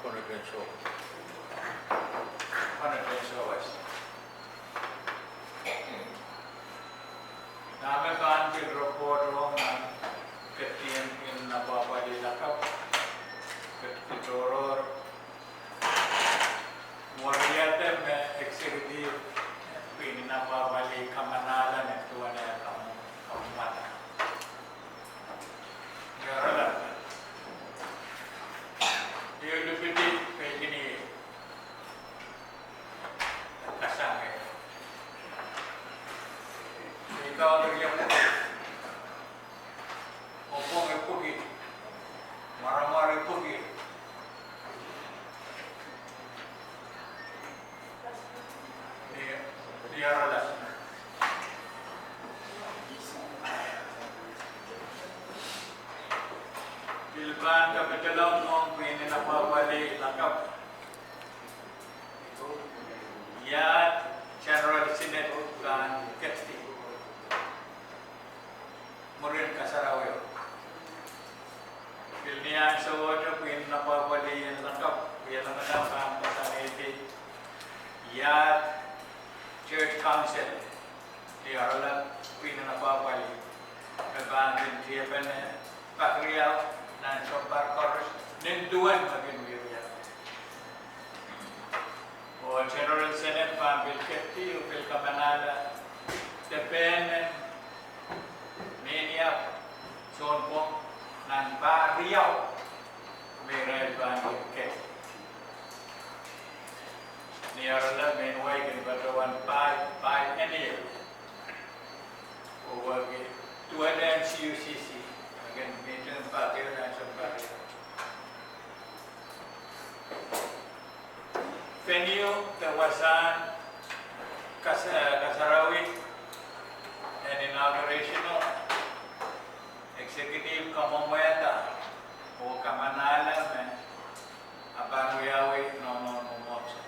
West. Namin kan report wrong ketian in apa di lakap ketoror Moriate me executive pin apa bali kamanalan itu ada kamu mata. Ya rela. Dia deputy kayak gini kasang ya. Ikaw terlihat opong epugi, marah-marah epugi. Dia rela. Bilban kapitalan ng pinapabali lakap. Ya General Senate kan Kesti. Murin Kasarawe. Bilnian sa wala pinapabali lakap. Yan ang naman pasaniti. Ya Church Council. Dia rela pinapabali. Nagandin siya pa na pakriyaw na sompar koros. Ninduan maging wirya. O General Senate Pambil Keti, Upil Kamanala, Tepen, Nenia, Sonpong, Nan Bariyaw, Mirel Pambil Keti. Niarala, Menway, Kinbatawan, Pai, Enil. O wagi, tuwan na MCUCC, again, Minjan Patio, Nansan Patio. Venue kawasan Kasarawi and inaugurational executive kamamweta o kamanala me abanguyawi no mumotso.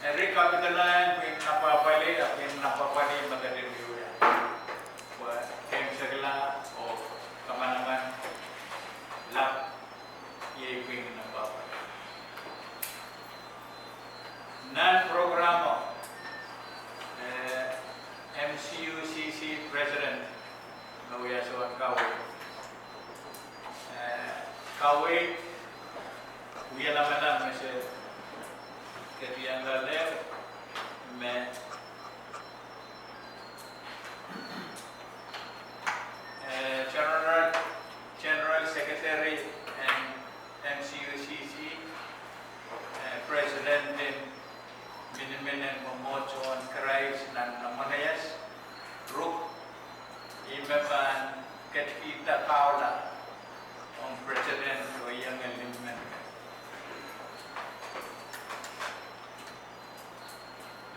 Every kapitalan pin napapali magdadiriya. Wa kemsagla o kamanaman lap ye pin napapali. Non-programo MCUCC President Nawiyasawan Kawit. Kawit, wiya naman na Mr. Katiyan Lalev, General Secretary and MCUCC President din Miniminen Momotson Karais ng Namanayas Group Imeban Ketkita Paula ang President o iyang element.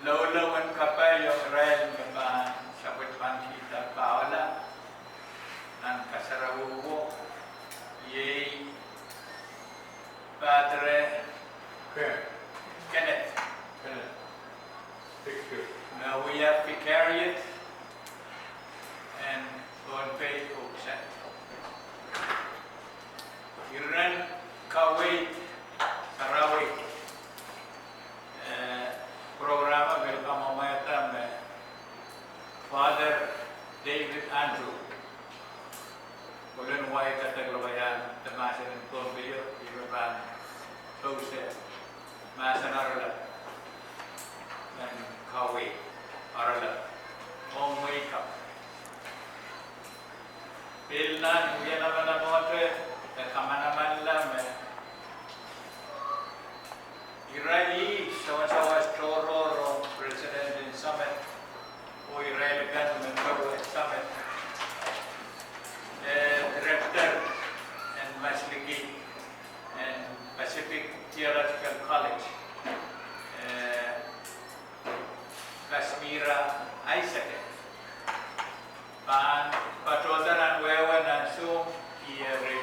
Lolo-lawan ka pa yung Israel Imeban Sabit Kita Paula ng Kasarawuwo Yay Padre Kenneth. Now we have Vicariate and God Faith Oaksan. Iran Kawait Saraway programa welcome Father David Andrew. Ulan way kataglabayan tamasin ng Pompeyo, Iban Jose Masanarala and Kawait Arala Home Wake Up. Pilnan, yan naman ang mga kamanaman lang Irai, sawas-sawas Chororo, President in Summit, o Irai Gan, member at Summit, Director and Masliki and Pacific Theological College, Kasmira Isaac, Pan Patrodan and Wewan and Sum, Iere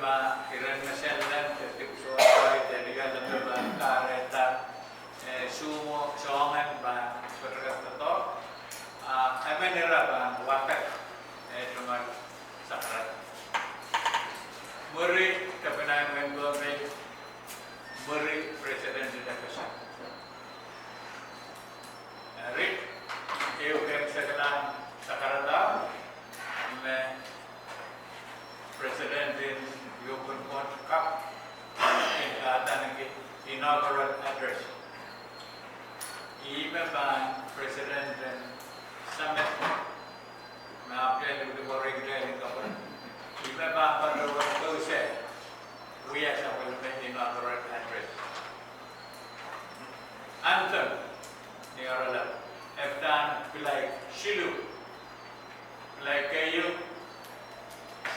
mä kirjan sellän, että kun sua vaihteen, ja mä kaaretta sumo soongan mä perkattato. Aivan eräpään wakak, että mä sakrat. Muri kapenaan mentuamme, muri presidentti takasa. Rik, EU kemsekelaan sakarata, me presidentin Jukun Kap, tännekin inaugural address. Iipäivän presidentin summit, mä apelin yli vuorikin kapun. Iipäivän panduvat toiseen, uudessa will inaugural address. Anthem, niin oralla, eftään pilai shilu, pilai keiju,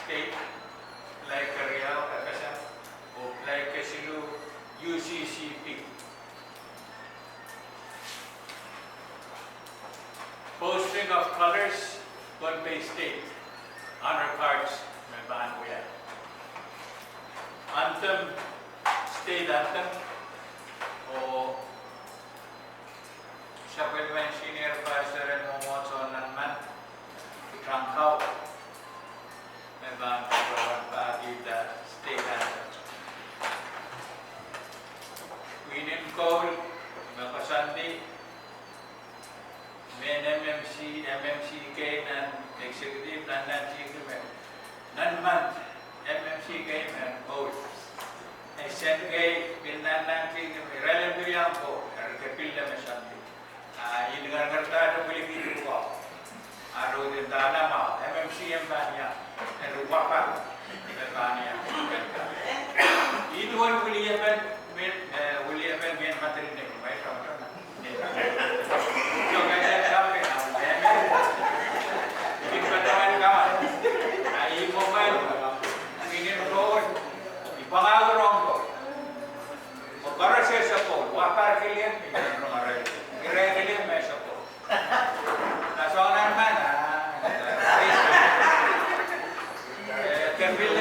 state, pilai kariau kakasa, o pilai kesilu UCCP. Posting of colors, Gunpei State, honor cards, Meban Uya. Anthem, state anthem, o Shapelman Senior Pastor and Momoto Nanman, Trankau, Meban Uya, Bagita, state anthem. Queen Cole, Makasandi, Men MMCK and executive non-month MMCK and both. I sent gay bin nanti relevant yang ko kapil na masanti. Ini ngerta ada boleh gitu ko. Aro din dana ma MMCM banya. Ero wapa banya. Itu one William men materi ni mai sama. So kaya sampai ini padawan kawan. Ai mobile ini road di Pangalarong ko. Magkara siya sa po, wapar kiliyan pinag rumare. Kiliyan may sa po. Nasonan man Terbil